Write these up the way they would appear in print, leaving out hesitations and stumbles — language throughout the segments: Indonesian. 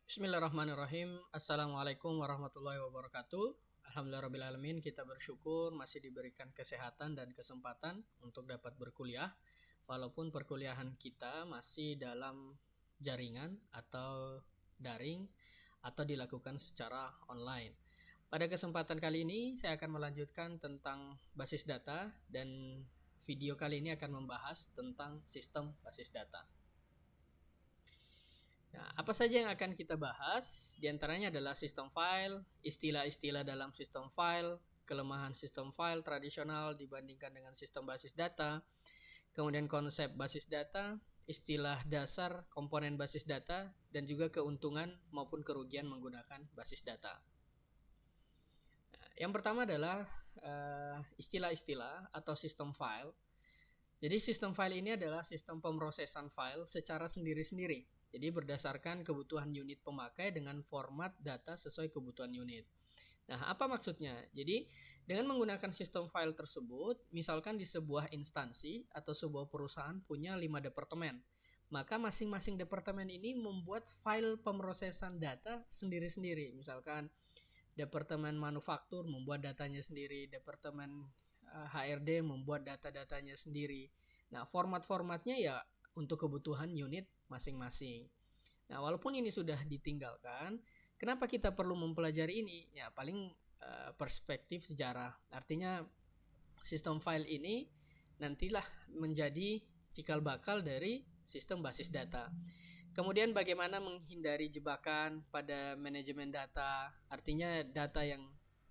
Bismillahirrahmanirrahim. Assalamualaikum warahmatullahi wabarakatuh. Alhamdulillahirrahmanirrahim. Kita bersyukur masih diberikan kesehatan dan kesempatan untuk dapat berkuliah. Walaupun perkuliahan kita masih dalam jaringan atau daring atau dilakukan secara online. Pada kesempatan kali ini saya akan melanjutkan tentang basis data dan video kali ini akan membahas tentang sistem basis data. Nah, apa saja yang akan kita bahas? Di antaranya adalah sistem file, istilah-istilah dalam sistem file, kelemahan sistem file tradisional dibandingkan dengan sistem basis data, kemudian konsep basis data, istilah dasar komponen basis data, dan juga keuntungan maupun kerugian menggunakan basis data. Nah, yang pertama adalah istilah-istilah atau sistem file. Jadi sistem file ini adalah sistem pemrosesan file secara sendiri-sendiri. Jadi berdasarkan kebutuhan unit pemakai dengan format data sesuai kebutuhan unit. Nah, apa maksudnya? Jadi, dengan menggunakan sistem file tersebut, misalkan di sebuah instansi atau sebuah perusahaan punya 5 departemen, maka masing-masing departemen ini membuat file pemrosesan data sendiri-sendiri. Misalkan departemen manufaktur membuat datanya sendiri, departemen HRD membuat data-datanya sendiri. Nah, format-formatnya ya untuk kebutuhan unit masing-masing. Nah, walaupun ini sudah ditinggalkan, kenapa kita perlu mempelajari ini? Ya, paling perspektif sejarah. Artinya sistem file ini nantilah menjadi cikal bakal dari sistem basis data. Kemudian bagaimana menghindari jebakan pada manajemen data, artinya data yang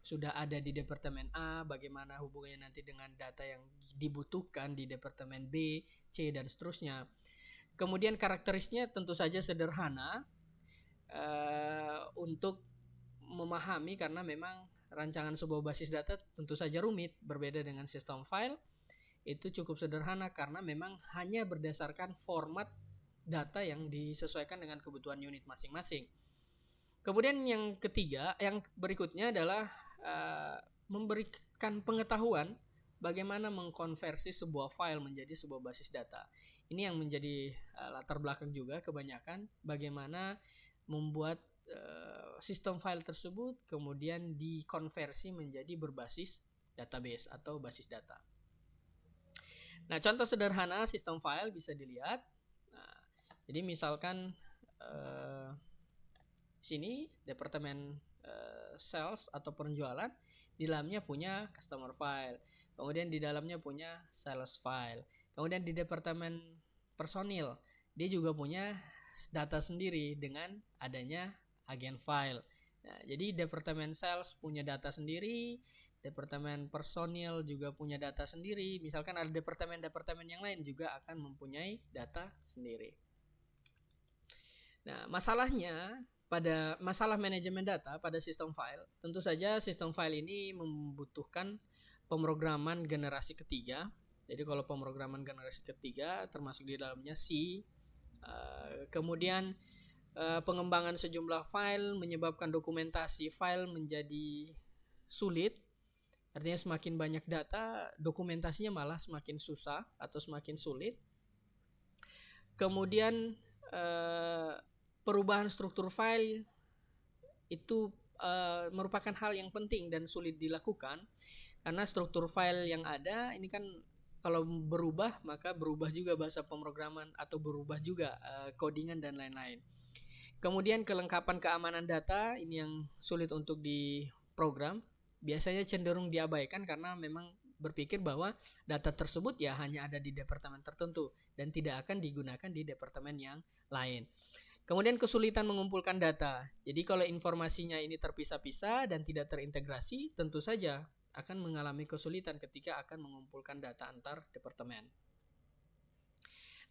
sudah ada di departemen A, bagaimana hubungannya nanti dengan data yang dibutuhkan di departemen B, C, dan seterusnya. Kemudian karakteristiknya tentu saja sederhana untuk memahami karena memang rancangan sebuah basis data tentu saja rumit, berbeda dengan sistem file itu cukup sederhana karena memang hanya berdasarkan format data yang disesuaikan dengan kebutuhan unit masing-masing. Kemudian yang ketiga, yang berikutnya adalah memberikan pengetahuan bagaimana mengkonversi sebuah file menjadi sebuah basis data. Ini yang menjadi latar belakang juga kebanyakan bagaimana membuat sistem file tersebut kemudian dikonversi menjadi berbasis database atau basis data. Nah, contoh sederhana sistem file bisa dilihat. Nah, jadi misalkan sini departemen sales atau penjualan di dalamnya punya customer file, kemudian di dalamnya punya sales file, kemudian di departemen personil dia juga punya data sendiri dengan adanya agen file. Nah, jadi departemen sales punya data sendiri, departemen personil juga punya data sendiri, misalkan ada departemen-departemen yang lain juga akan mempunyai data sendiri. Nah, masalahnya pada masalah manajemen data pada sistem file, tentu saja sistem file ini membutuhkan pemrograman generasi ketiga. Jadi kalau pemrograman generasi ketiga termasuk di dalamnya C, kemudian pengembangan sejumlah file menyebabkan dokumentasi file menjadi sulit. Artinya semakin banyak data, dokumentasinya malah semakin susah atau semakin sulit. Kemudian perubahan struktur file itu merupakan hal yang penting dan sulit dilakukan karena struktur file yang ada ini kan kalau berubah maka berubah juga bahasa pemrograman atau berubah juga codingan dan lain-lain. Kemudian kelengkapan keamanan data ini yang sulit untuk diprogram, biasanya cenderung diabaikan karena memang berpikir bahwa data tersebut ya hanya ada di departemen tertentu dan tidak akan digunakan di departemen yang lain. Kemudian kesulitan mengumpulkan data. Jadi kalau informasinya ini terpisah-pisah dan tidak terintegrasi, tentu saja akan mengalami kesulitan ketika akan mengumpulkan data antar departemen.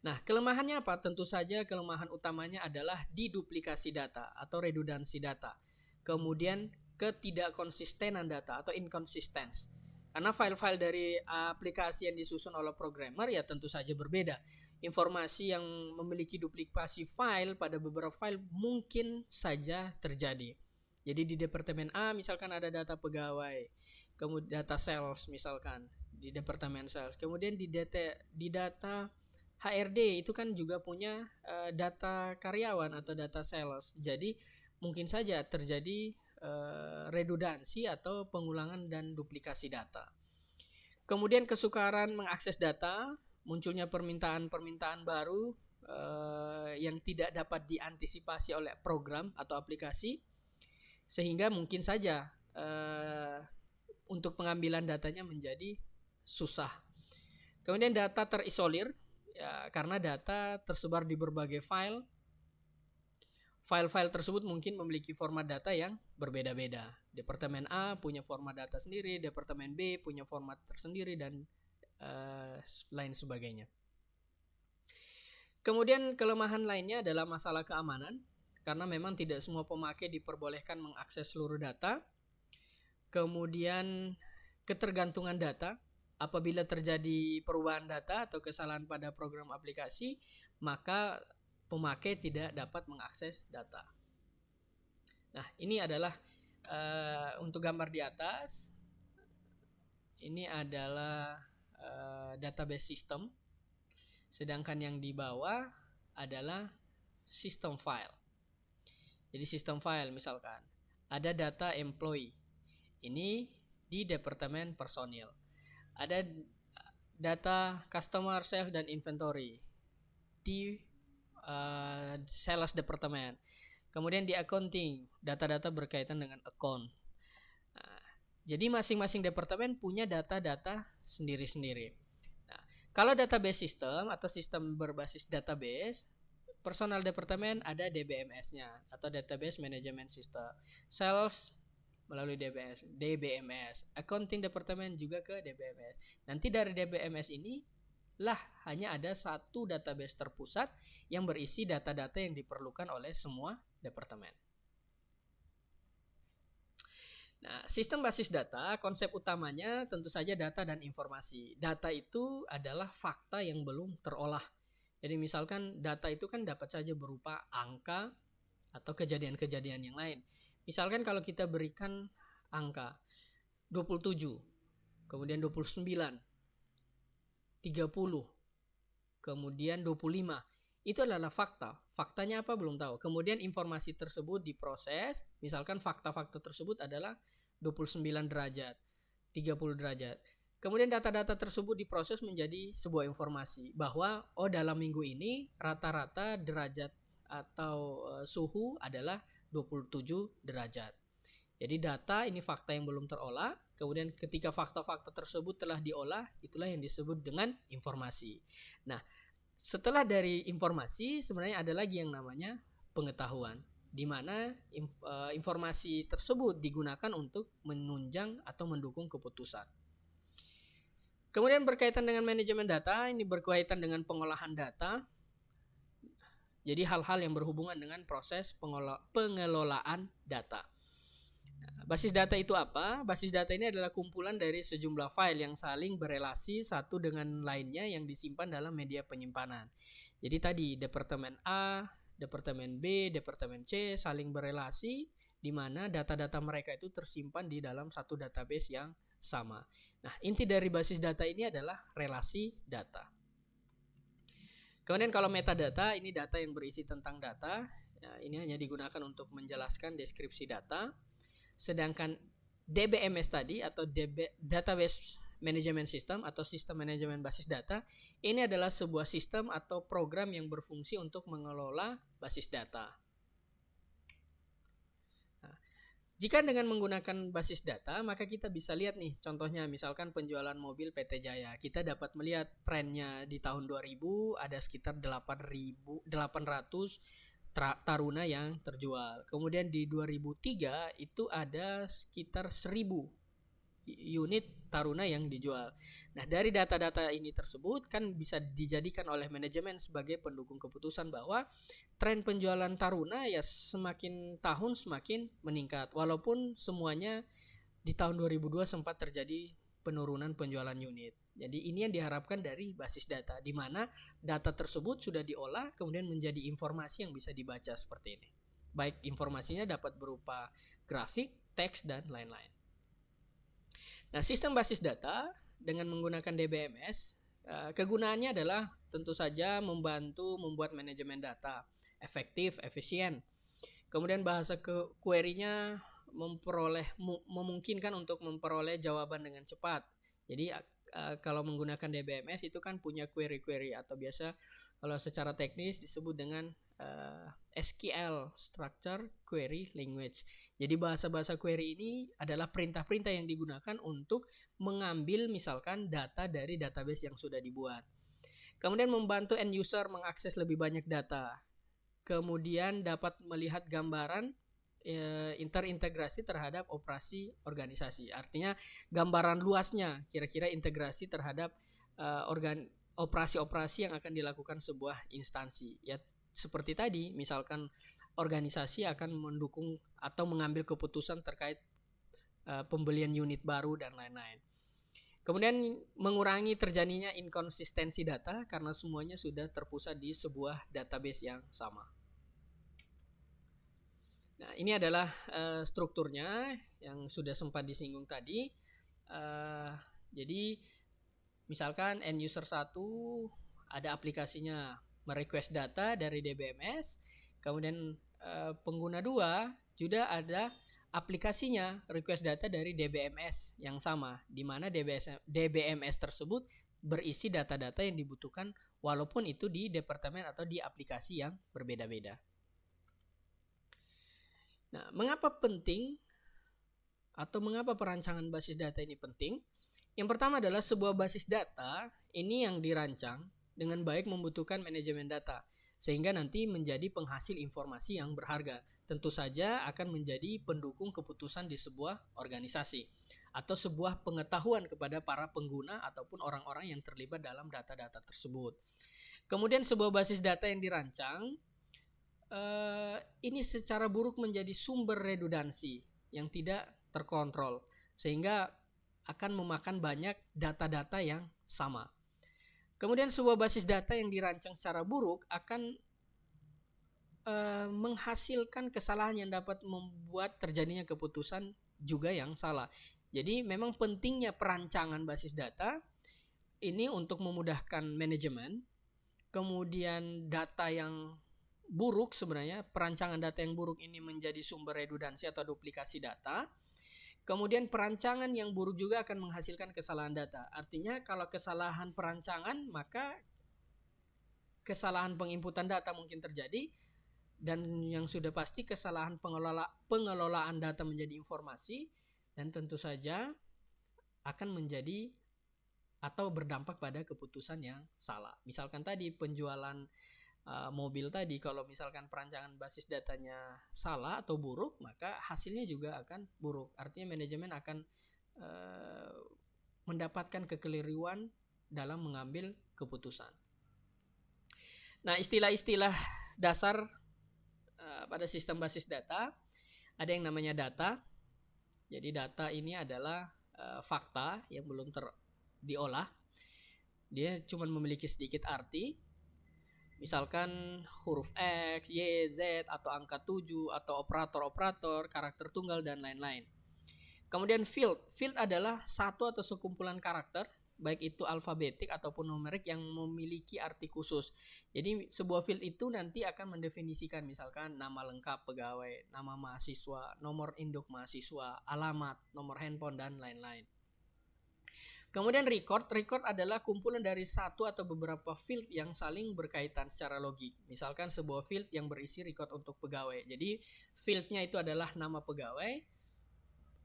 Nah, kelemahannya apa? Tentu saja kelemahan utamanya adalah diduplikasi data atau redundansi data. Kemudian ketidakkonsistenan data atau inconsistency. Karena file-file dari aplikasi yang disusun oleh programmer ya tentu saja berbeda. Informasi yang memiliki duplikasi file pada beberapa file mungkin saja terjadi. Jadi di departemen A misalkan ada data pegawai, kemudian data sales misalkan di departemen sales. Kemudian di data HRD itu kan juga punya data karyawan atau data sales. Jadi mungkin saja terjadi redundansi atau pengulangan dan duplikasi data. Kemudian kesukaran mengakses data, munculnya permintaan-permintaan baru yang tidak dapat diantisipasi oleh program atau aplikasi, sehingga mungkin saja untuk pengambilan datanya menjadi susah. Kemudian data terisolir, ya, karena data tersebar di berbagai file. File-file tersebut mungkin memiliki format data yang berbeda-beda. Departemen A punya format data sendiri, Departemen B punya format tersendiri, dan lain sebagainya. Kemudian kelemahan lainnya adalah masalah keamanan, karena memang tidak semua pemakai diperbolehkan mengakses seluruh data. Kemudian ketergantungan data, apabila terjadi perubahan data atau kesalahan pada program aplikasi, maka pemakai tidak dapat mengakses data. Nah, ini adalah untuk gambar di atas. Ini adalah database system. Sedangkan yang di bawah adalah system file. Jadi system file misalkan ada data employee. Ini di departemen personil. Ada data customer, sales, dan inventory di sales departemen. Kemudian di accounting, data-data berkaitan dengan account. Nah, jadi masing-masing departemen punya data-data sendiri-sendiri. Nah, kalau database system atau sistem berbasis database, personal departemen ada DBMS-nya atau database management system. Sales melalui DBMS. Accounting departemen juga ke DBMS. Nanti dari DBMS ini lah hanya ada satu database terpusat yang berisi data-data yang diperlukan oleh semua departemen. Nah, sistem basis data, konsep utamanya tentu saja data dan informasi. Data itu adalah fakta yang belum terolah. Jadi misalkan data itu kan dapat saja berupa angka atau kejadian-kejadian yang lain. Misalkan kalau kita berikan angka 27, kemudian 29, 30, kemudian 25. Itu adalah fakta. Faktanya apa belum tahu. Kemudian informasi tersebut diproses. Misalkan fakta-fakta tersebut adalah 29 derajat, 30 derajat. Kemudian data-data tersebut diproses menjadi sebuah informasi bahwa dalam minggu ini rata-rata derajat atau suhu adalah 27 derajat. Jadi data ini fakta yang belum terolah. Kemudian ketika fakta-fakta tersebut telah diolah, itulah yang disebut dengan informasi. Nah, setelah dari informasi sebenarnya ada lagi yang namanya pengetahuan, di mana informasi tersebut digunakan untuk menunjang atau mendukung keputusan. Kemudian berkaitan dengan manajemen data, ini berkaitan dengan pengolahan data. Jadi hal-hal yang berhubungan dengan proses pengelolaan data. Basis data itu apa? Basis data ini adalah kumpulan dari sejumlah file yang saling berelasi satu dengan lainnya yang disimpan dalam media penyimpanan. Jadi tadi departemen A, departemen B, departemen C saling berelasi di mana data-data mereka itu tersimpan di dalam satu database yang sama. Nah, inti dari basis data ini adalah relasi data. Kemudian kalau metadata, ini data yang berisi tentang data. Nah, ini hanya digunakan untuk menjelaskan deskripsi data. Sedangkan DBMS tadi atau Database Management System atau Sistem Manajemen Basis Data, ini adalah sebuah sistem atau program yang berfungsi untuk mengelola basis data. Nah, jika dengan menggunakan basis data, maka kita bisa lihat nih, contohnya misalkan penjualan mobil PT Jaya. Kita dapat melihat trennya di tahun 2000 ada sekitar 800 Taruna yang terjual. Kemudian di 2003 itu ada sekitar 1000 unit Taruna yang dijual. Nah, dari data-data ini tersebut kan bisa dijadikan oleh manajemen sebagai pendukung keputusan bahwa tren penjualan Taruna ya semakin tahun semakin meningkat. Walaupun semuanya di tahun 2002 sempat terjadi penurunan penjualan unit. Jadi ini yang diharapkan dari basis data, di mana data tersebut sudah diolah kemudian menjadi informasi yang bisa dibaca seperti ini. Baik informasinya dapat berupa grafik, teks, dan lain-lain. Nah, sistem basis data dengan menggunakan DBMS, kegunaannya adalah tentu saja membantu membuat manajemen data efektif, efisien. Kemudian bahasa query-nya memungkinkan untuk memperoleh jawaban dengan cepat. Jadi kalau menggunakan DBMS itu kan punya query-query atau biasa kalau secara teknis disebut dengan SQL, Structure Query Language. Jadi bahasa-bahasa query ini adalah perintah-perintah yang digunakan untuk mengambil misalkan data dari database yang sudah dibuat. Kemudian membantu end user mengakses lebih banyak data. Kemudian dapat melihat gambaran interintegrasi terhadap operasi organisasi. Artinya gambaran luasnya kira-kira integrasi terhadap operasi-operasi yang akan dilakukan sebuah instansi. Ya seperti tadi, misalkan organisasi akan mendukung atau mengambil keputusan terkait pembelian unit baru dan lain-lain. Kemudian mengurangi terjadinya inkonsistensi data karena semuanya sudah terpusat di sebuah database yang sama. Nah, ini adalah strukturnya yang sudah sempat disinggung tadi. Jadi misalkan end user 1 ada aplikasinya merequest data dari DBMS, kemudian pengguna 2 juga ada aplikasinya request data dari DBMS yang sama, di mana DBMS tersebut berisi data-data yang dibutuhkan walaupun itu di departemen atau di aplikasi yang berbeda-beda. Nah, mengapa penting atau mengapa perancangan basis data ini penting? Yang pertama adalah sebuah basis data ini yang dirancang dengan baik membutuhkan manajemen data sehingga nanti menjadi penghasil informasi yang berharga. Tentu saja akan menjadi pendukung keputusan di sebuah organisasi atau sebuah pengetahuan kepada para pengguna ataupun orang-orang yang terlibat dalam data-data tersebut. Kemudian sebuah basis data yang dirancang ini secara buruk menjadi sumber redundansi yang tidak terkontrol sehingga akan memakan banyak data-data yang sama. Kemudian sebuah basis data yang dirancang secara buruk akan menghasilkan kesalahan yang dapat membuat terjadinya keputusan juga yang salah. Jadi memang pentingnya perancangan basis data ini untuk memudahkan manajemen. Kemudian data yang buruk sebenarnya, perancangan data yang buruk ini menjadi sumber redundansi atau duplikasi data. Kemudian perancangan yang buruk juga akan menghasilkan kesalahan data. Artinya kalau kesalahan perancangan maka kesalahan penginputan data mungkin terjadi. Dan yang sudah pasti kesalahan pengelolaan data menjadi informasi dan tentu saja akan menjadi atau berdampak pada keputusan yang salah. Misalkan tadi penjualan mobil tadi, kalau misalkan perancangan basis datanya salah atau buruk, maka hasilnya juga akan buruk. Artinya manajemen akan mendapatkan kekeliruan dalam mengambil keputusan. Nah, istilah-istilah dasar pada sistem basis data ada yang namanya data. Jadi data ini adalah fakta yang belum diolah. Dia cuma memiliki sedikit arti. Misalkan huruf X, Y, Z atau angka 7 atau operator-operator, karakter tunggal dan lain-lain. Kemudian field adalah satu atau sekumpulan karakter baik itu alfabetik ataupun numerik yang memiliki arti khusus. Jadi sebuah field itu nanti akan mendefinisikan misalkan nama lengkap pegawai, nama mahasiswa, nomor induk mahasiswa, alamat, nomor handphone dan lain-lain. Kemudian record adalah kumpulan dari satu atau beberapa field yang saling berkaitan secara logik. Misalkan sebuah field yang berisi record untuk pegawai. Jadi fieldnya itu adalah nama pegawai,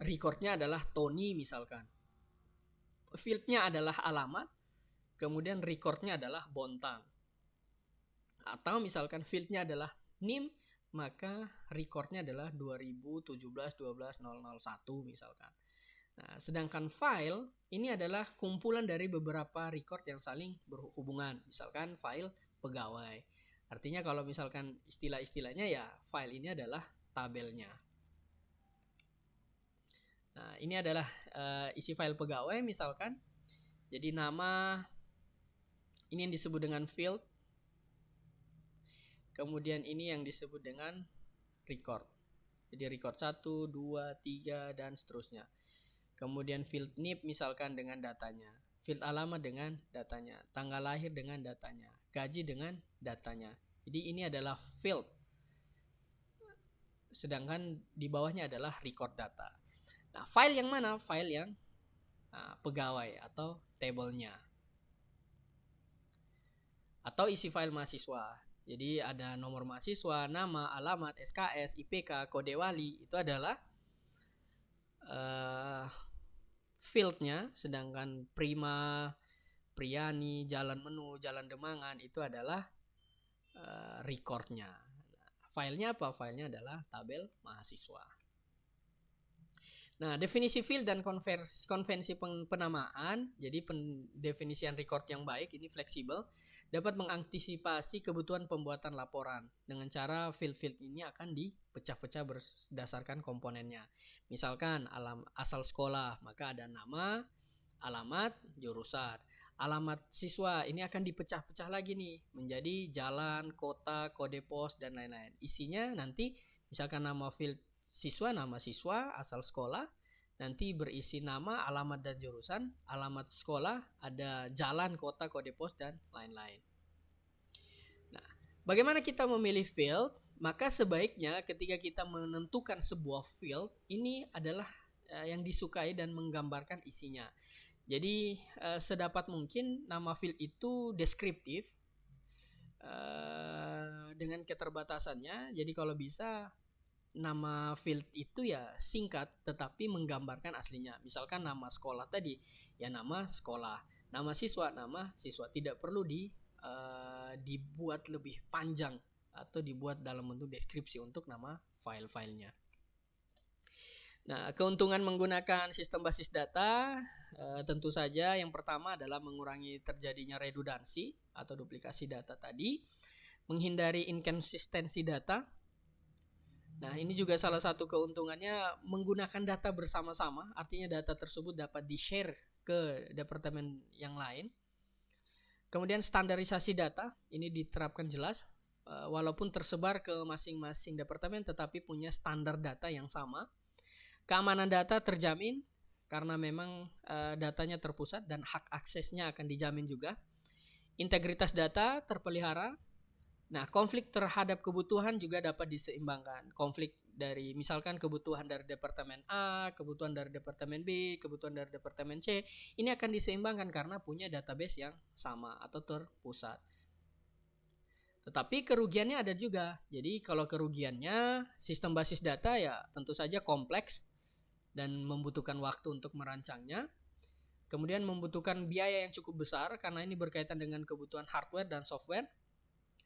recordnya adalah Tony misalkan. Fieldnya adalah alamat, kemudian recordnya adalah Bontang. Atau misalkan fieldnya adalah NIM, maka recordnya adalah 2017-12-001 misalkan. Nah, sedangkan file ini adalah kumpulan dari beberapa record yang saling berhubungan. Misalkan file pegawai. Artinya kalau misalkan istilah-istilahnya ya file ini adalah tabelnya. Nah, ini adalah isi file pegawai misalkan. Jadi nama ini yang disebut dengan field. Kemudian ini yang disebut dengan record. Jadi record 1, 2, 3 dan seterusnya. Kemudian field NIP misalkan dengan datanya, field alamat dengan datanya, tanggal lahir dengan datanya, gaji dengan datanya. Jadi ini adalah field, sedangkan di bawahnya adalah record data. Nah, file yang mana? File yang pegawai atau tabelnya, atau isi file mahasiswa. Jadi ada nomor mahasiswa, nama, alamat, SKS, IPK, kode wali, itu adalah fieldnya. Sedangkan Prima, Priani, Jalan Menu, Jalan Demangan itu adalah recordnya. Filenya apa? Filenya adalah tabel mahasiswa. Nah, definisi field dan konvensi penamaan. Jadi pendefinisian record yang baik ini fleksibel, dapat mengantisipasi kebutuhan pembuatan laporan dengan cara field-field ini akan dipecah-pecah berdasarkan komponennya. Misalkan asal sekolah, maka ada nama, alamat, jurusan. Alamat siswa ini akan dipecah-pecah lagi nih menjadi jalan, kota, kode pos, dan lain-lain. Isinya nanti misalkan nama field siswa, nama siswa, asal sekolah, nanti berisi nama, alamat, dan jurusan. Alamat sekolah ada jalan, kota, kode pos, dan lain-lain. Nah, bagaimana kita memilih field? Maka sebaiknya ketika kita menentukan sebuah field, ini adalah yang disukai dan menggambarkan isinya. Jadi sedapat mungkin nama field itu deskriptif dengan keterbatasannya. Jadi kalau bisa nama field itu ya singkat tetapi menggambarkan aslinya. Misalkan nama sekolah tadi ya nama sekolah, nama siswa, tidak perlu dibuat lebih panjang atau dibuat dalam bentuk deskripsi untuk nama file-filenya. Nah, keuntungan menggunakan sistem basis data tentu saja yang pertama adalah mengurangi terjadinya redundansi atau duplikasi data tadi, menghindari inkonsistensi data. Nah, ini juga salah satu keuntungannya menggunakan data bersama-sama, artinya data tersebut dapat di-share ke departemen yang lain. Kemudian standarisasi data, ini diterapkan jelas, walaupun tersebar ke masing-masing departemen tetapi punya standar data yang sama. Keamanan data terjamin karena memang datanya terpusat dan hak aksesnya akan dijamin juga. Integritas data terpelihara. Nah, konflik terhadap kebutuhan juga dapat diseimbangkan. Konflik dari misalkan kebutuhan dari departemen A, kebutuhan dari departemen B, kebutuhan dari departemen C, ini akan diseimbangkan karena punya database yang sama atau terpusat. Tetapi kerugiannya ada juga. Jadi kalau kerugiannya, sistem basis data ya tentu saja kompleks dan membutuhkan waktu untuk merancangnya. Kemudian membutuhkan biaya yang cukup besar karena ini berkaitan dengan kebutuhan hardware dan software.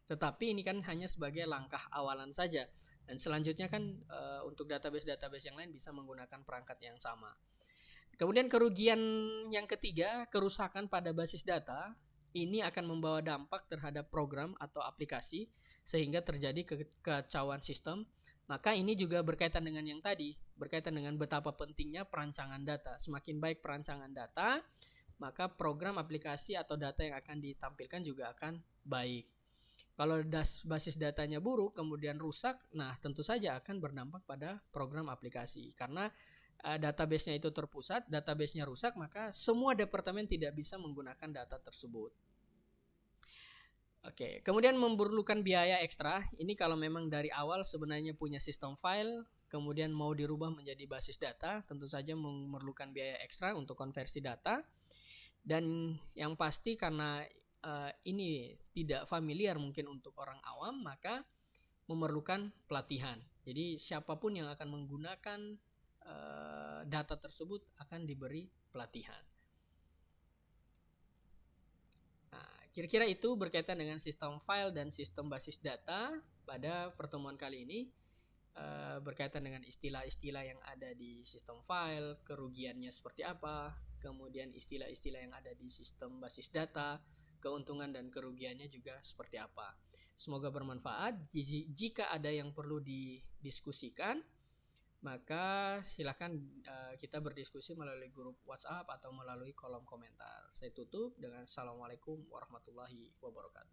Tetapi ini kan hanya sebagai langkah awalan saja. Dan selanjutnya kan untuk database-database yang lain bisa menggunakan perangkat yang sama. Kemudian kerugian yang ketiga, kerusakan pada basis data. Ini akan membawa dampak terhadap program atau aplikasi sehingga terjadi kekacauan sistem. Maka ini juga berkaitan dengan yang tadi, berkaitan dengan betapa pentingnya perancangan data. Semakin baik perancangan data, maka program aplikasi atau data yang akan ditampilkan juga akan baik. Kalau basis datanya buruk kemudian rusak, nah tentu saja akan berdampak pada program aplikasi. Karena database-nya itu terpusat, database-nya rusak, maka semua departemen tidak bisa menggunakan data tersebut. Oke, kemudian memerlukan biaya ekstra. Ini kalau memang dari awal sebenarnya punya sistem file, kemudian mau dirubah menjadi basis data, tentu saja memerlukan biaya ekstra untuk konversi data. Dan yang pasti karena ini tidak familiar mungkin untuk orang awam, maka memerlukan pelatihan. Jadi siapapun yang akan menggunakan data tersebut akan diberi pelatihan. Nah, kira-kira itu berkaitan dengan sistem file dan sistem basis data pada pertemuan kali ini. Berkaitan dengan istilah-istilah yang ada di sistem file, kerugiannya seperti apa, kemudian istilah-istilah yang ada di sistem basis data, keuntungan dan kerugiannya juga seperti apa. Semoga bermanfaat. Jika ada yang perlu didiskusikan, maka silakan kita berdiskusi melalui grup WhatsApp atau melalui kolom komentar. Saya tutup dengan Assalamualaikum warahmatullahi wabarakatuh.